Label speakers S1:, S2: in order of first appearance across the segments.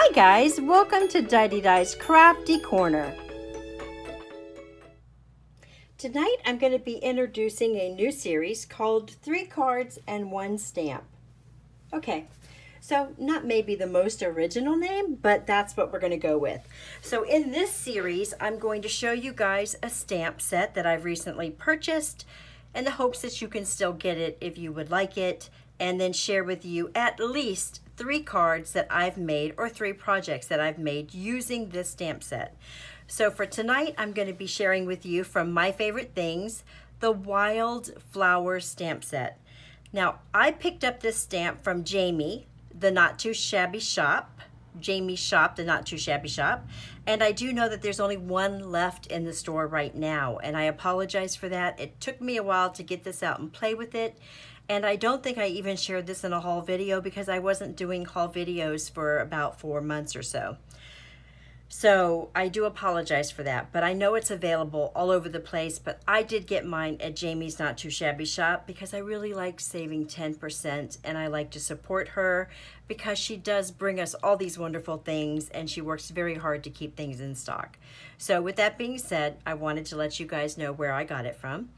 S1: Hi guys, welcome to Didi Di's Crafty Corner. Tonight I'm going to be introducing a new series called 3 Cards and 1 Stamp. Okay, so not maybe the most original name, but that's what we're going to go with. So in this series, I'm going to show you guys a stamp set that I've recently purchased in the hopes that you can still get it if you would like it, and then share with you at least 3 cards that I've made or 3 projects that I've made using this stamp set. So for tonight, I'm going to be sharing with you from my favorite things, the Wildflowers Stamp set. Now, I picked up this stamp from Jamie, the Not Too Shabby Shop, Jamie's shop, the Not Too Shabby Shop, and I do know that there's only one left in the store right now, and I apologize for that. It took me a while to get this out and play with it, and I don't think I even shared this in a haul video because I wasn't doing haul videos for about 4 months or so. So I do apologize for that, but I know it's available all over the place, but I did get mine at Jamie's Not Too Shabby Shop because I really like saving 10% and I like to support her because she does bring us all these wonderful things and she works very hard to keep things in stock. So with that being said, I wanted to let you guys know where I got it from.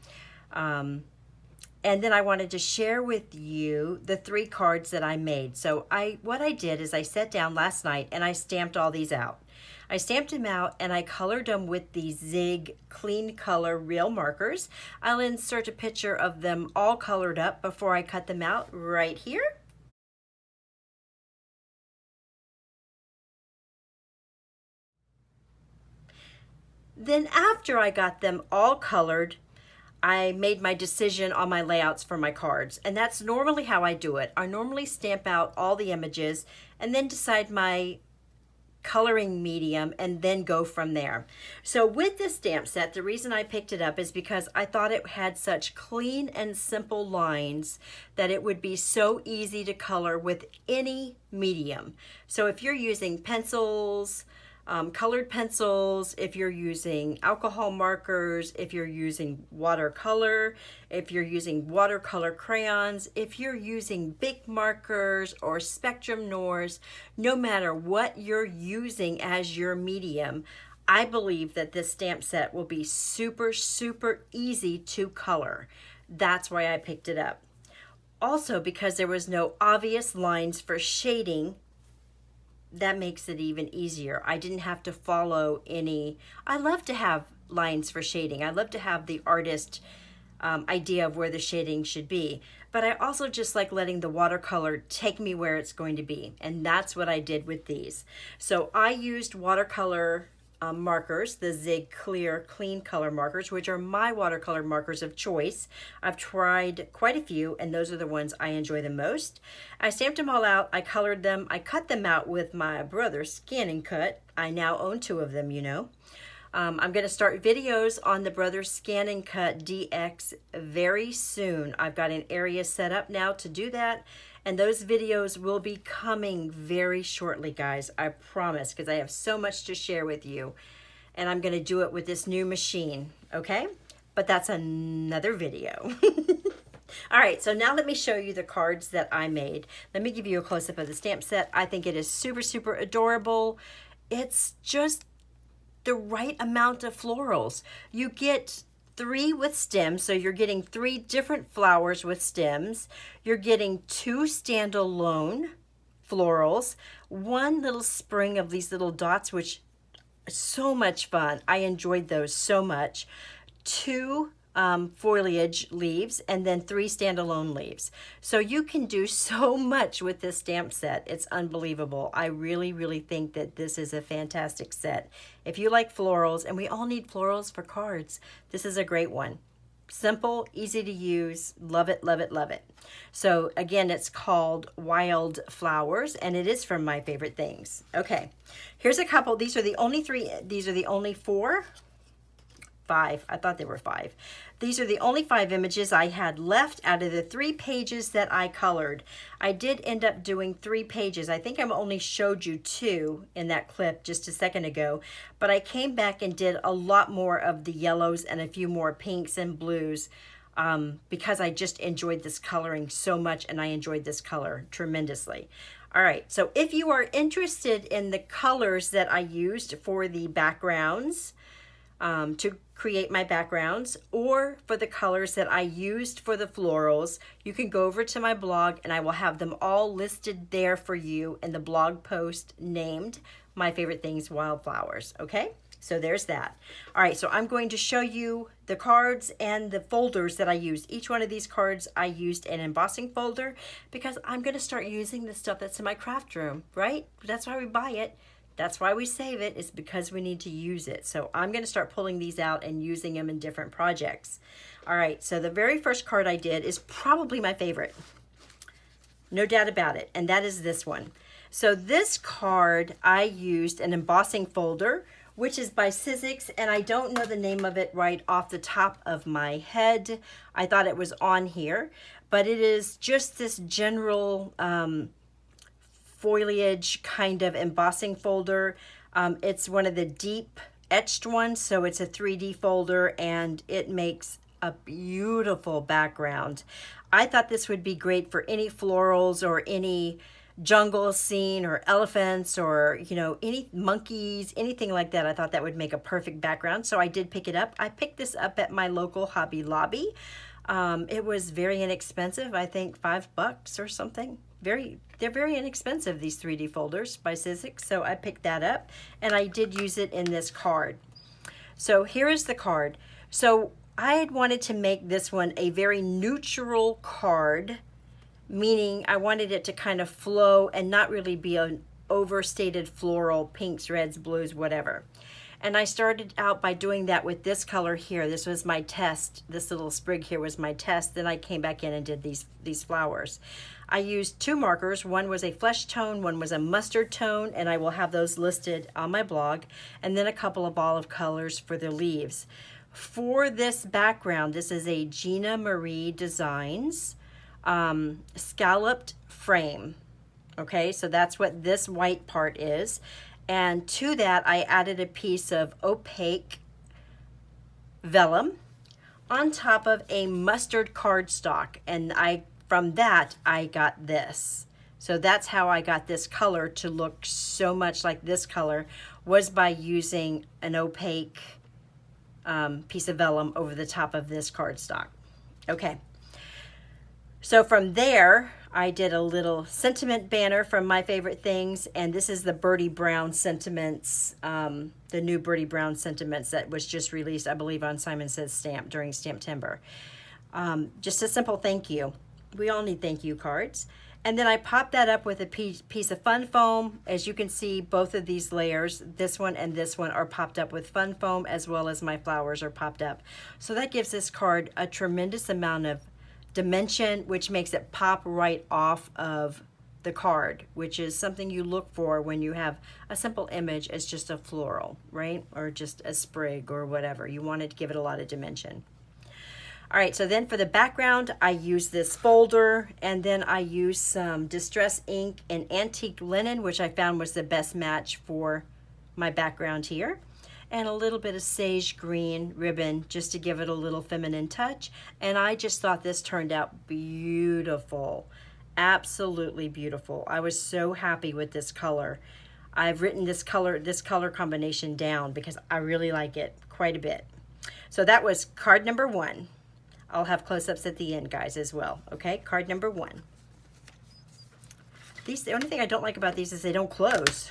S1: And then I wanted to share with you the 3 cards that I made. So what I did is I sat down last night and I stamped all these out. I stamped them out and I colored them with these Zig Clean Color Real markers. I'll insert a picture of them all colored up before I cut them out right here. Then after I got them all colored, I made my decision on my layouts for my cards, and that's normally how I do it. I normally stamp out all the images and then decide my coloring medium and then go from there. So with this stamp set, the reason I picked it up is because I thought it had such clean and simple lines that it would be so easy to color with any medium. So if you're using pencils, colored pencils, if you're using alcohol markers, if you're using watercolor, if you're using watercolor crayons, if you're using Bic markers or Spectrum Noirs, no matter what you're using as your medium, I believe that this stamp set will be super, super easy to color. That's why I picked it up. Also, because there was no obvious lines for shading, that makes it even easier. I didn't have to follow any. I love to have lines for shading. I love to have the artist idea of where the shading should be. But I also just like letting the watercolor take me where it's going to be. And that's what I did with these. So I used watercolor markers, the Zig Clear Clean Color markers, which are my watercolor markers of choice. I've tried quite a few, and those are the ones I enjoy the most. I stamped them all out, I colored them, I cut them out with my brother's scanning cut. I now own 2 of them, you know. I'm going to start videos on the Brothers Scan and Cut DX very soon. I've got an area set up now to do that, and those videos will be coming very shortly, guys. I promise, because I have so much to share with you, and I'm going to do it with this new machine, okay? But that's another video. All right, so now let me show you the cards that I made. Let me give you a close-up of the stamp set. I think it is super, super adorable. It's just the right amount of florals. You get 3 with stems, so you're getting 3 different flowers with stems. You're getting 2 standalone florals, 1 little spring of these little dots, which is so much fun. I enjoyed those so much. 2 foliage leaves, and then 3 standalone leaves. So you can do so much with this stamp set. It's unbelievable. I really, really think that this is a fantastic set. If you like florals, and we all need florals for cards, this is a great one. Simple, easy to use, love it, love it, love it. So again, it's called Wildflowers, and it is from my favorite things. Okay, here's a couple. These are the only 3, these are the only 4. 5. I thought there were 5. These are the only 5 images I had left out of the 3 pages that I colored. I did end up doing 3 pages. I think I only showed you 2 in that clip just a second ago, but I came back and did a lot more of the yellows and a few more pinks and blues because I just enjoyed this coloring so much, and I enjoyed this color tremendously. All right, so if you are interested in the colors that I used for the backgrounds, to create my backgrounds, or for the colors that I used for the florals, you can go over to my blog and I will have them all listed there for you in the blog post named My Favorite Things Wildflowers, okay? So there's that. All right, so I'm going to show you the cards and the folders that I used. Each one of these cards I used an embossing folder because I'm going to start using the stuff that's in my craft room, right? That's why we buy it. That's why we save it, is because we need to use it. So I'm going to start pulling these out and using them in different projects. All right, so the very first card I did is probably my favorite. No doubt about it, and that is this one. So this card, I used an embossing folder, which is by Sizzix, and I don't know the name of it right off the top of my head. I thought it was on here, but it is just this general foliage kind of embossing folder. It's one of the deep etched ones, so it's a 3D folder and it makes a beautiful background. I thought this would be great for any florals or any jungle scene or elephants or, you know, any monkeys, anything like that. I thought that would make a perfect background, so I did pick it up. I picked this up at my local Hobby Lobby. It was very inexpensive, I think $5 or something. They're very inexpensive, these 3D folders by Sizzix, so I picked that up and I did use it in this card. So here is the card. So I had wanted to make this one a very neutral card, meaning I wanted it to kind of flow and not really be an overstated floral, pinks, reds, blues, whatever. And I started out by doing that with this color here. This was my test. This little sprig here was my test. Then I came back in and did these flowers. I used 2 markers. One was a flesh tone, one was a mustard tone, and I will have those listed on my blog. And then a couple of olive colors for the leaves. For this background, this is a Gina Marie Designs scalloped frame. Okay, so that's what this white part is. And to that, I added a piece of opaque vellum on top of a mustard cardstock. And from that, I got this. So that's how I got this color to look so much like this color, was by using an opaque piece of vellum over the top of this cardstock. Okay. So from there, I did a little sentiment banner from My Favorite Things, and this is the Bertie Brown sentiments, the new Bertie Brown sentiments that was just released, I believe, on Simon Says Stamp during Stamptember. Just a simple thank you. We all need thank you cards. And then I popped that up with a piece of fun foam. As you can see, both of these layers, this one and this one, are popped up with fun foam, as well as my flowers are popped up. So that gives this card a tremendous amount of dimension, which makes it pop right off of the card, which is something you look for when you have a simple image as just a floral, right? Or just a sprig or whatever. You want to give it a lot of dimension. All right, so then for the background, I use this folder, and then I use some distress ink and antique linen, which I found was the best match for my background here, and a little bit of sage green ribbon just to give it a little feminine touch. And I just thought this turned out beautiful, absolutely beautiful. I was so happy with this color. I've written this color combination down because I really like it quite a bit. So that was card number 1. I'll have close-ups at the end, guys, as well. Okay, card number 1. The only thing I don't like about these is they don't close.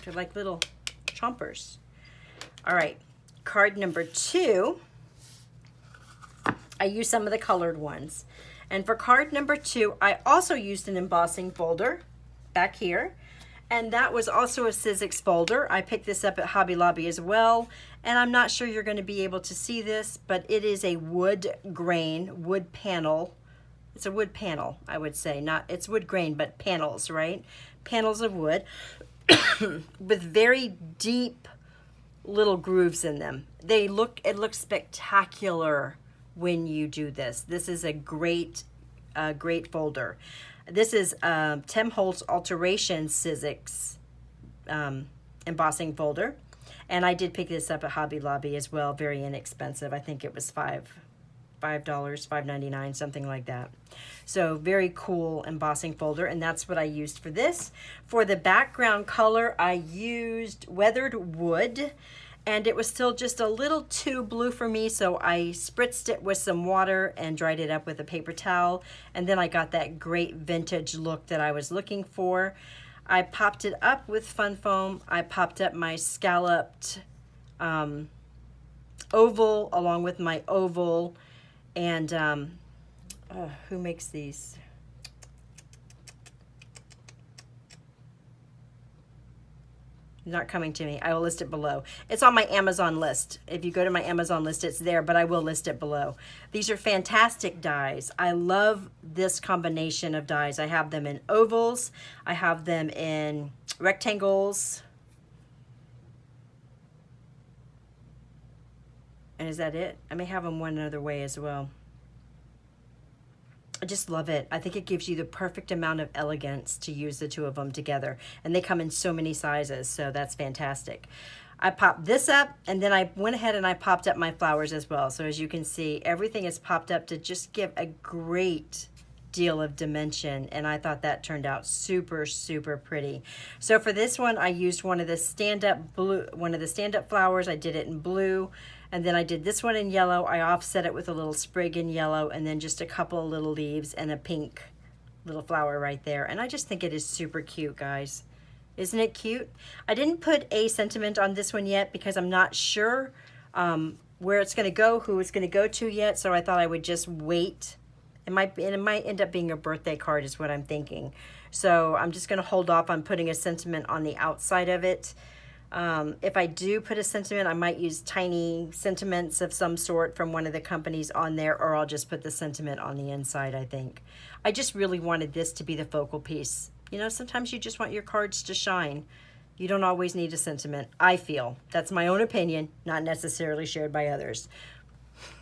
S1: They're like little chompers. All right, card number 2. I used some of the colored ones. And for card number 2, I also used an embossing folder back here. And that was also a Sizzix folder. I picked this up at Hobby Lobby as well. And I'm not sure you're going to be able to see this, but it is a wood grain, wood panel. It's a wood panel, I would say. It's wood grain, but panels, right? Panels of wood with very deep little grooves in them. It looks spectacular when you do this. This is a great folder. This is Tim Holtz Alteration Sizzix embossing folder. And I did pick this up at Hobby Lobby as well, very inexpensive. I think it was $5 $5, $5.99, something like that. So very cool embossing folder, and that's what I used for this. For the background color, I used weathered wood, and it was still just a little too blue for me, so I spritzed it with some water and dried it up with a paper towel, and then I got that great vintage look that I was looking for. I popped it up with Fun Foam. I popped up my scalloped oval along with my oval, and who makes these? Not coming to me. I will list it below. It's on my Amazon list. If you go to my Amazon list, it's there, but I will list it below. These are fantastic dies. I love this combination of dies. I have them in ovals. I have them in rectangles. And is that it? I may have them one other way as well. I just love it. I think it gives you the perfect amount of elegance to use the two of them together. And they come in so many sizes, so that's fantastic. I popped this up, and then I went ahead and I popped up my flowers as well. So as you can see, everything is popped up to just give a great deal of dimension, and I thought that turned out super, super pretty. So for this one, I used one of the stand-up flowers. I did it in blue. And then I did this one in yellow. I offset it with a little sprig in yellow, and then just a couple of little leaves and a pink little flower right there. And I just think it is super cute, guys. Isn't it cute? I didn't put a sentiment on this one yet because I'm not sure where it's going to go, who it's going to go to yet. So I thought I would just wait. It might end up being a birthday card is what I'm thinking. So I'm just going to hold off on putting a sentiment on the outside of it. If I do put a sentiment, I might use tiny sentiments of some sort from one of the companies on there, or I'll just put the sentiment on the inside, I think. I just really wanted this to be the focal piece. You know, sometimes you just want your cards to shine. You don't always need a sentiment, I feel. That's my own opinion, not necessarily shared by others.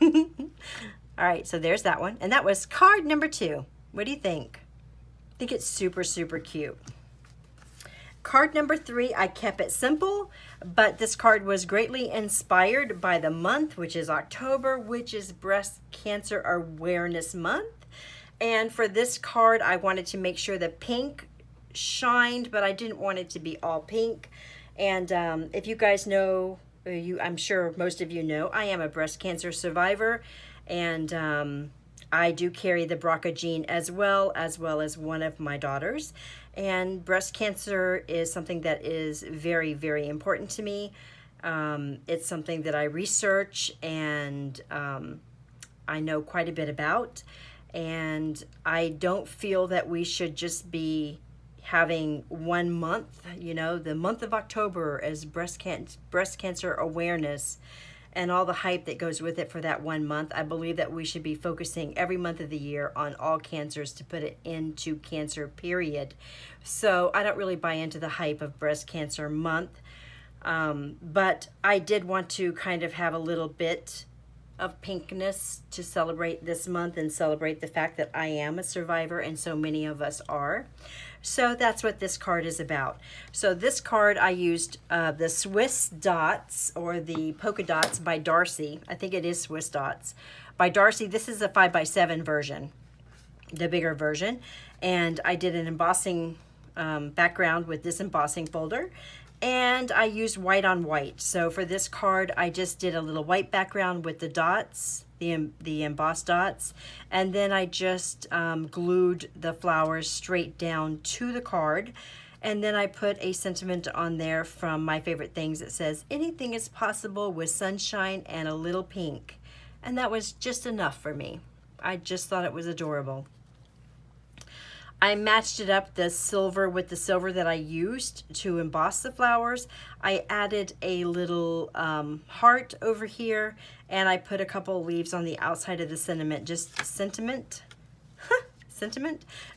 S1: All right, so there's that one. And that was card number 2. What do you think? I think it's super, super cute. Card number 3, I kept it simple, but this card was greatly inspired by the month, which is October, which is Breast Cancer Awareness Month. And for this card, I wanted to make sure the pink shined, but I didn't want it to be all pink. And if you guys know, I'm sure most of you know, I am a breast cancer survivor, and I do carry the BRCA gene as well as one of my daughters. And breast cancer is something that is very, very important to me. It's something that I research and I know quite a bit about. And I don't feel that we should just be having one month, you know, the month of October as breast cancer awareness and all the hype that goes with it for that 1 month. I believe that we should be focusing every month of the year on all cancers to put it into cancer, period. So I don't really buy into the hype of breast cancer month, but I did want to kind of have a little bit of pinkness to celebrate this month and celebrate the fact that I am a survivor and so many of us are. So that's what this card is about. So this card I used the Swiss dots or the polka dots by Darcy. I think it is Swiss dots by Darcy. This is a 5x7 version, the bigger version. And I did an embossing background with this embossing folder. And I used white on white. So for this card, I just did a little white background with the dots, the embossed dots. And then I just glued the flowers straight down to the card. And then I put a sentiment on there from My Favorite Things that says, anything is possible with sunshine and a little pink. And that was just enough for me. I just thought it was adorable. I matched it up, the silver with the silver that I used to emboss the flowers. I added a little heart over here, and I put a couple of leaves on the outside of the sentiment, just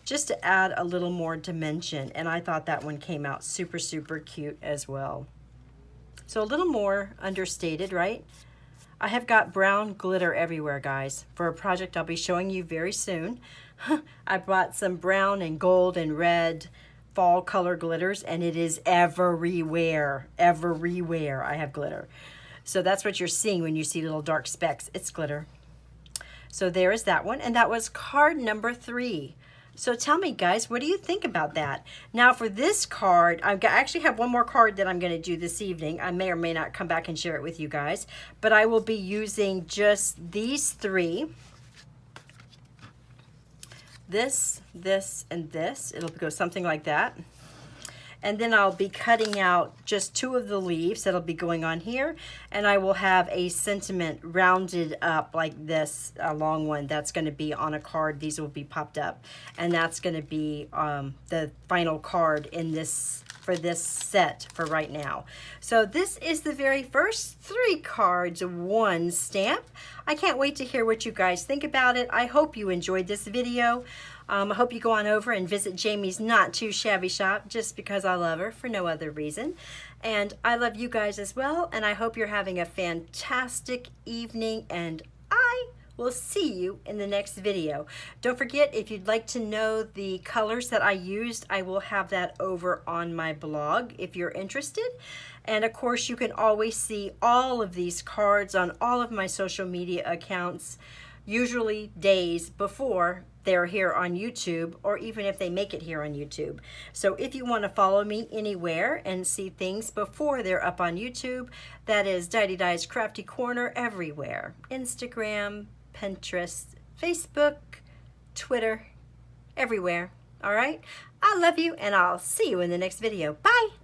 S1: just to add a little more dimension. And I thought that one came out super, super cute as well. So a little more understated, right? I have got brown glitter everywhere, guys, for a project I'll be showing you very soon. I bought some brown and gold and red fall color glitters, and it is everywhere. Everywhere I have glitter. So that's what you're seeing when you see little dark specks. It's glitter. So there is that one, and that was card number 3. So tell me, guys, what do you think about that? Now for this card, I actually have one more card that I'm going to do this evening. I may or may not come back and share it with you guys, but I will be using just these 3. This, and this. It'll go something like that. And then I'll be cutting out just 2 of the leaves that'll be going on here, and I will have a sentiment rounded up like this, a long one that's going to be on a card. These will be popped up, and that's going to be the final card in this, for this set for right now. So this is the very first 3 cards, 1 stamp. I can't wait to hear what you guys think about it. I hope you enjoyed this video. I hope you go on over and visit Jamie's Not Too Shabby shop, just because I love her, for no other reason. And I love you guys as well, and I hope you're having a fantastic evening, and I will see you in the next video. Don't forget, if you'd like to know the colors that I used, I will have that over on my blog if you're interested. And of course, you can always see all of these cards on all of my social media accounts, usually days before they're here on YouTube, or even if they make it here on YouTube. So if you want to follow me anywhere and see things before they're up on YouTube, that is Di Di's Crafty Corner everywhere. Instagram, Pinterest, Facebook, Twitter, everywhere. All right? I love you, and I'll see you in the next video. Bye!